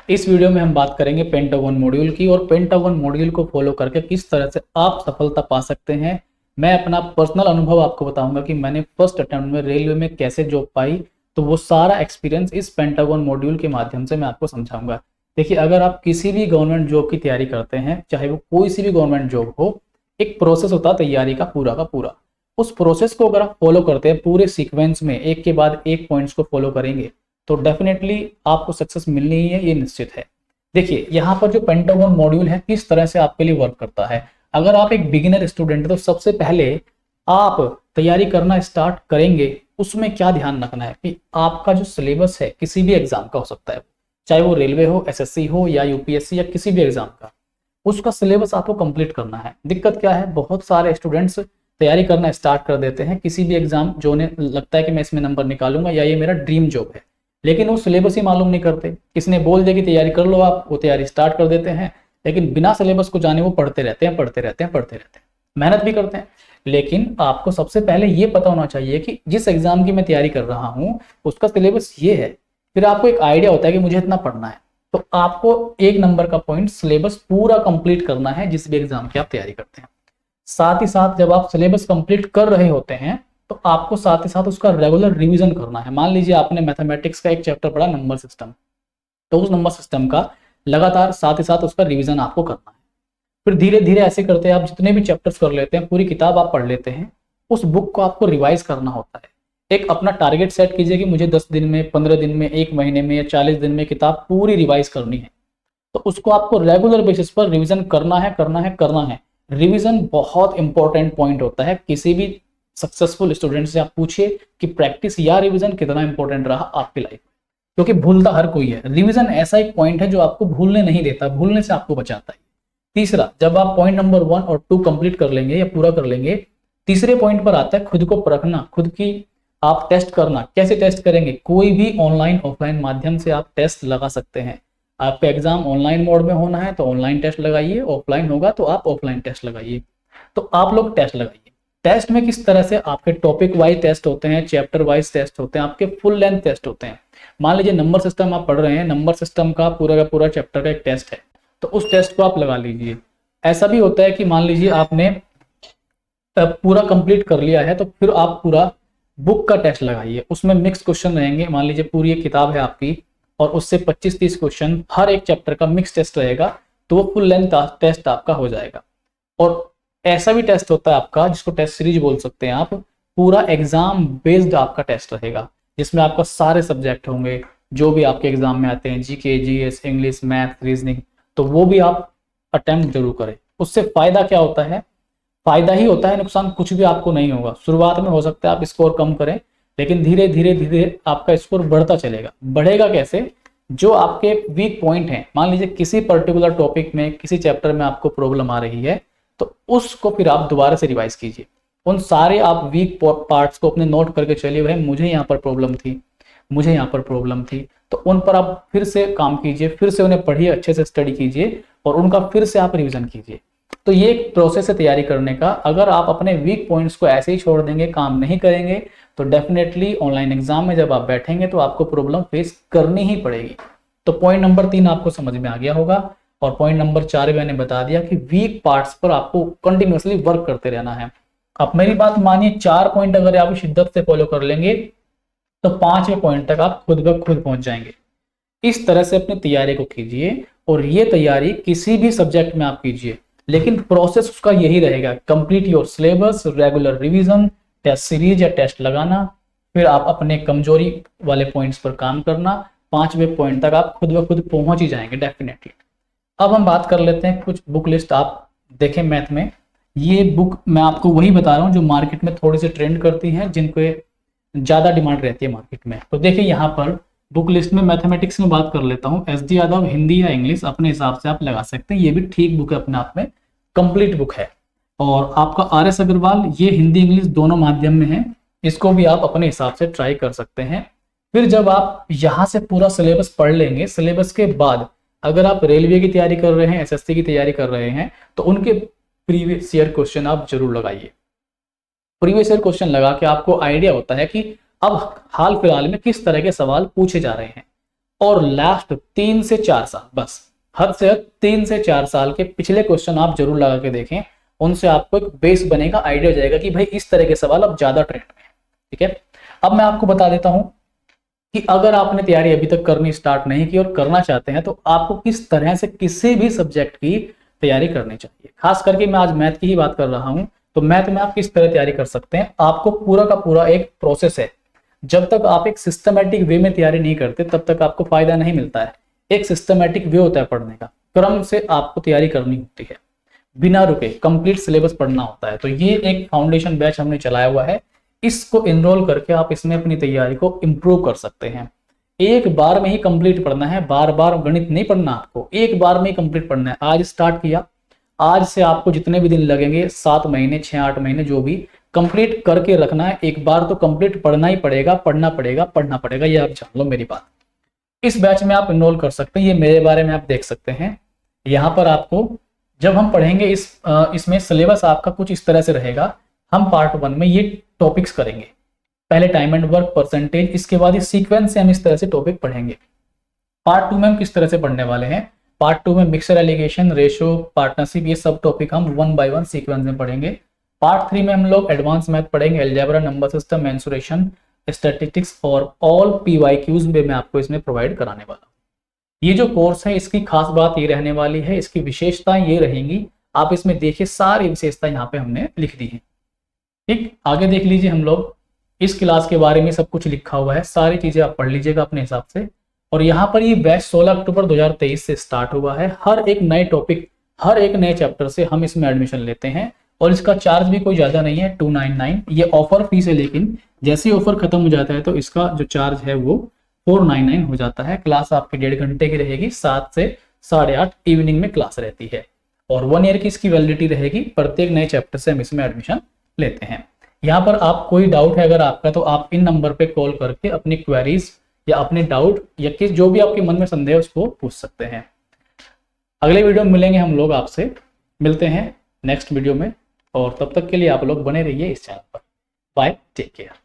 इस वीडियो में हम बात करेंगे पेंटागन मॉड्यूल की और पेंटागन मॉड्यूल को फॉलो करके किस तरह से आप सफलता पा सकते हैं। मैं अपना पर्सनल अनुभव आपको बताऊंगा कि मैंने फर्स्ट अटेम्प्ट में रेलवे में कैसे जॉब पाई, तो वो सारा एक्सपीरियंस इस पेंटागन मॉड्यूल के माध्यम से मैं आपको समझाऊंगा। देखिए, अगर आप किसी भी गवर्नमेंट जॉब की तैयारी करते हैं, चाहे वो कोई सी भी गवर्नमेंट जॉब हो, एक प्रोसेस होता है तैयारी का पूरा। उस प्रोसेस को अगर आप फॉलो करते हैं पूरे सीक्वेंस में, एक के बाद एक पॉइंट्स को फॉलो करेंगे, तो डेफिनेटली आपको सक्सेस मिलनी ही है, ये निश्चित है। देखिए, यहाँ पर जो पेंटागन मॉड्यूल है किस तरह से आपके लिए वर्क करता है। अगर आप एक बिगिनर स्टूडेंट है तो सबसे पहले आप तैयारी करना स्टार्ट करेंगे, उसमें क्या ध्यान रखना है कि आपका जो सिलेबस है किसी भी एग्जाम का हो सकता है, चाहे वो रेलवे हो, एसएससी हो या यूपीएससी या किसी भी एग्जाम का, उसका सिलेबस आपको कंप्लीट करना है। दिक्कत क्या है, बहुत सारे स्टूडेंट्स तैयारी करना स्टार्ट कर देते हैं किसी भी एग्जाम जो उन्हें लगता है कि मैं इसमें नंबर निकालूंगा या ये मेरा ड्रीम जॉब है, लेकिन वो सिलेबस ही मालूम नहीं करते। किसने बोल दिया कि तैयारी कर लो, आप वो तैयारी स्टार्ट कर देते हैं, लेकिन बिना सिलेबस को जाने वो पढ़ते रहते हैं, मेहनत भी करते हैं। लेकिन आपको सबसे पहले ये पता होना चाहिए कि जिस एग्जाम की मैं तैयारी कर रहा हूँ उसका सिलेबस ये है। फिर आपको एक आइडिया होता है कि मुझे इतना पढ़ना है, तो आपको एक नंबर का पॉइंट सिलेबस पूरा कंप्लीट करना है जिस भी एग्जाम की आप तैयारी करते हैं। साथ ही साथ जब आप सिलेबस कंप्लीट कर रहे होते हैं तो आपको साथ ही साथ उसका रेगुलर रिवीजन करना है। मान लीजिए आपने मैथमेटिक्स का एक चैप्टर पढ़ा, नंबर सिस्टम, तो उस नंबर सिस्टम का लगातार साथ ही साथ उसका रिवीजन आपको करना है। फिर धीरे धीरे ऐसे करते हैं आप जितने भी चैप्टर्स कर लेते हैं, पूरी किताब आप पढ़ लेते हैं, उस बुक को आपको रिवाइज करना होता है। एक अपना टारगेट सेट कीजिए कि मुझे 10 दिन में, 15 दिन में, 1 महीने में या 40 दिन में किताब पूरी रिवाइज करनी है। तो उसको आपको रेगुलर बेसिस पर रिवीजन करना है। रिवीजन बहुत इंपॉर्टेंट पॉइंट होता है। किसी भी सक्सेसफुल स्टूडेंट से आप पूछिए कि प्रैक्टिस या रिवीजन कितना इंपॉर्टेंट रहा आपकी लाइफ में, क्योंकि भूलता हर कोई है। रिवीजन ऐसा एक पॉइंट है जो आपको भूलने नहीं देता, भूलने से आपको बचाता है। तीसरा, जब आप पॉइंट नंबर 1 और 2 कंप्लीट कर लेंगे या पूरा कर लेंगे, तीसरे पॉइंट पर आता है खुद को परखना, खुद की आप टेस्ट करना। कैसे टेस्ट करेंगे? कोई भी ऑनलाइन ऑफलाइन माध्यम से आप टेस्ट लगा सकते हैं। आपका एग्जाम ऑनलाइन मोड में होना है तो ऑनलाइन टेस्ट लगाइए, ऑफलाइन होगा तो आप ऑफलाइन टेस्ट लगाइए। तो आप लोग टेस्ट लगाइए। टेस्ट में किस तरह से आपके टॉपिक वाइज टेस्ट होते हैं, चैप्टर वाइज टेस्ट होते हैं, आपके फुल लेंथ टेस्ट होते हैं। मान लीजिए नंबर सिस्टम आप पढ़ रहे हैं, नंबर सिस्टम का पूरा चैप्टर का एक टेस्ट है, तो उस टेस्ट को आप लगा लीजिए। ऐसा भी होता है कि मान लीजिए आपने पूरा कंप्लीट कर लिया है तो फिर आप पूरा बुक का टेस्ट लगाइए। उसमें मिक्स क्वेश्चन रहेंगे। मान लीजिए पूरी एक किताब है आपकी और उससे 25-30 क्वेश्चन, हर एक चैप्टर का मिक्स टेस्ट रहेगा, तो वो फुल लेंथ टेस्ट आपका हो जाएगा। और ऐसा भी टेस्ट होता है आपका जिसको टेस्ट सीरीज बोल सकते हैं आप, पूरा एग्जाम बेस्ड आपका टेस्ट रहेगा, जिसमें आपका सारे सब्जेक्ट होंगे जो भी आपके एग्जाम में आते हैं, GK, GS, English, math, reasoning, तो वो भी आप अटेम्प्ट जरूर करें। उससे फायदा क्या होता है? फायदा ही होता है, नुकसान कुछ भी आपको नहीं होगा। शुरुआत में हो सकता है आप स्कोर कम करें, लेकिन धीरे धीरे आपका स्कोर बढ़ता चलेगा। बढ़ेगा कैसे? जो आपके वीक पॉइंट हैं, मान लीजिए किसी पर्टिकुलर टॉपिक में, किसी चैप्टर में आपको प्रॉब्लम आ रही है, तो उसको फिर आप दोबारा से रिवाइज कीजिए। उन सारे आप वीक पार्ट्स को अपने नोट करके चलिए, भाई मुझे यहाँ पर प्रॉब्लम थी, मुझे यहाँ पर प्रॉब्लम थी, तो उन पर आप फिर से काम कीजिए, फिर से उन्हें पढ़िए, अच्छे से स्टडी कीजिए और उनका फिर से आप रिवीजन कीजिए। तो ये एक प्रोसेस है तैयारी करने का। अगर आप अपने वीक पॉइंट्स को ऐसे ही छोड़ देंगे, काम नहीं करेंगे, तो डेफिनेटली ऑनलाइन एग्जाम में जब आप बैठेंगे तो आपको प्रॉब्लम फेस करनी ही पड़ेगी। तो पॉइंट नंबर 3 आपको समझ में आ गया होगा। और पॉइंट नंबर 4 मैंने बता दिया कि वीक पार्ट्स पर आपको कंटिन्यूअसली वर्क करते रहना है। अब मेरी बात मानिए, 4 पॉइंट अगर आप शिद्दत से फॉलो कर लेंगे तो 5वें पॉइंट तक आप खुद ब खुद पहुंच जाएंगे। इस तरह से अपनी तैयारी को कीजिए और ये तैयारी किसी भी सब्जेक्ट में आप कीजिए, लेकिन प्रोसेस उसका यही रहेगा। Complete your syllabus, regular revision, test series या टेस्ट लगाना, फिर आप अपने कमजोरी वाले पॉइंट्स पर काम करना। 5वें पॉइंट तक आप खुद ब खुद पहुंच ही जाएंगे डेफिनेटली। अब हम बात कर लेते हैं कुछ बुक लिस्ट। आप देखें मैथ में, ये बुक मैं आपको वही बता रहा हूँ जो मार्केट में थोड़ी सी ट्रेंड करती हैं, जिनको ज़्यादा डिमांड रहती है मार्केट में। तो देखिए यहाँ पर बुक लिस्ट में मैथमेटिक्स में बात कर लेता हूँ, एस.डी. यादव, हिंदी या इंग्लिश अपने हिसाब से आप लगा सकते हैं। ये भी ठीक बुक है, अपने आप में कंप्लीट बुक है। और आपका आर.एस. अग्रवाल, ये हिंदी इंग्लिश दोनों माध्यम में है, इसको भी आप अपने हिसाब से ट्राई कर सकते हैं। फिर जब आप यहाँ से पूरा सिलेबस पढ़ लेंगे, सिलेबस के बाद अगर आप रेलवे की तैयारी कर रहे हैं, एसएससी की तैयारी कर रहे हैं, तो उनके प्रीवियस ईयर क्वेश्चन आप जरूर लगाइए। प्रीवियस ईयर क्वेश्चन लगा के आपको आइडिया होता है कि अब हाल फिलहाल में किस तरह के सवाल पूछे जा रहे हैं। और लास्ट 3 से 4 साल, बस हद से हद 3 से 4 साल के पिछले क्वेश्चन आप जरूर लगा के देखें। उनसे आपको एक बेस बनेगा, आइडिया हो जाएगा कि भाई इस तरह के सवाल अब ज्यादा ट्रेंड में है। ठीक है, अब मैं आपको बता देता हूं कि अगर आपने तैयारी अभी तक करनी स्टार्ट नहीं की और करना चाहते हैं तो आपको किस तरह से किसी भी सब्जेक्ट की तैयारी करनी चाहिए। खास करके मैं आज मैथ की ही बात कर रहा हूं, तो मैथ में आप किस तरह तैयारी कर सकते हैं। आपको पूरा का पूरा एक प्रोसेस है। जब तक आप एक सिस्टमेटिक वे में तैयारी नहीं करते तब तक आपको फायदा नहीं मिलता है। एक सिस्टमेटिक वे होता है पढ़ने का, क्रम से आपको तैयारी करनी होती है, बिना रुके कंप्लीट सिलेबस पढ़ना होता है। तो ये एक फाउंडेशन बैच हमने चलाया हुआ है, इसको इनरोल करके आप इसमें अपनी तैयारी को इम्प्रूव कर सकते हैं। एक बार में ही कंप्लीट पढ़ना है, बार बार गणित नहीं पढ़ना, आपको एक बार में ही कंप्लीट पढ़ना है। आज स्टार्ट किया, आज से आपको जितने भी दिन लगेंगे 7 महीने 6-8 महीने जो भी, कंप्लीट करके रखना है। एक बार तो कंप्लीट पढ़ना ही पड़ेगा, पढ़ना पड़ेगा, पढ़ना पड़ेगा, ये आप जान लो मेरी बात। इस बैच में आप इनरोल कर सकते हैं, ये मेरे बारे में आप देख सकते हैं। यहाँ पर आपको जब हम पढ़ेंगे इसमें सिलेबस आपका कुछ इस तरह से रहेगा। हम पार्ट 1 में ये टॉपिक्स करेंगे, पहले टाइम एंड वर्क, परसेंटेज, इसके बाद इस सीक्वेंस से हम इस तरह से टॉपिक पढ़ेंगे। पार्ट 2 में हम किस तरह से पढ़ने वाले हैं, पार्ट 2 में मिक्सर एलिगेशन, रेशो, पार्टनरशिप, ये सब टॉपिक हम 1 बाय 1 सीक्वेंस में पढ़ेंगे। पार्ट 3 में हम लोग एडवांस मैथ पढ़ेंगे, algebra, number system, mensuration, statistics और ऑल PYQs में मैं आपको इसमें प्रोवाइड कराने वाला हूँ। ये जो कोर्स है इसकी खास बात ये रहने वाली है, इसकी विशेषताएं ये रहेंगी, आप इसमें देखिए सारी विशेषताएं यहाँ पे हमने लिख दी है। ठीक, आगे देख लीजिए, हम लोग इस क्लास के बारे में सब कुछ लिखा हुआ है, सारी चीजें आप पढ़ लीजिएगा अपने हिसाब से। और यहाँ पर ये बैच 16 अक्टूबर 2023 से स्टार्ट हुआ है। हर एक नए टॉपिक, हर एक नए चैप्टर से हम इसमें एडमिशन लेते हैं और इसका चार्ज भी कोई ज्यादा नहीं है, 299 ये ऑफर फीस है। लेकिन जैसे ही ऑफर खत्म हो जाता है तो इसका जो चार्ज है वो 499 हो जाता है। क्लास आपकी 1.5 घंटे की रहेगी, 7 से 8:30 इवनिंग में क्लास रहती है और 1 ईयर की इसकी वैलिडिटी रहेगी। प्रत्येक नए चैप्टर से हम इसमें एडमिशन लेते हैं। यहाँ पर आप कोई डाउट है अगर आपका, तो आप इन नंबर पे कॉल करके अपनी क्वेरीज या अपने डाउट या किस जो भी आपके मन में संदेह है उसको पूछ सकते हैं। अगले वीडियो में मिलेंगे हम लोग, आपसे मिलते हैं नेक्स्ट वीडियो में, और तब तक के लिए आप लोग बने रहिए इस चैनल पर। Bye, take care.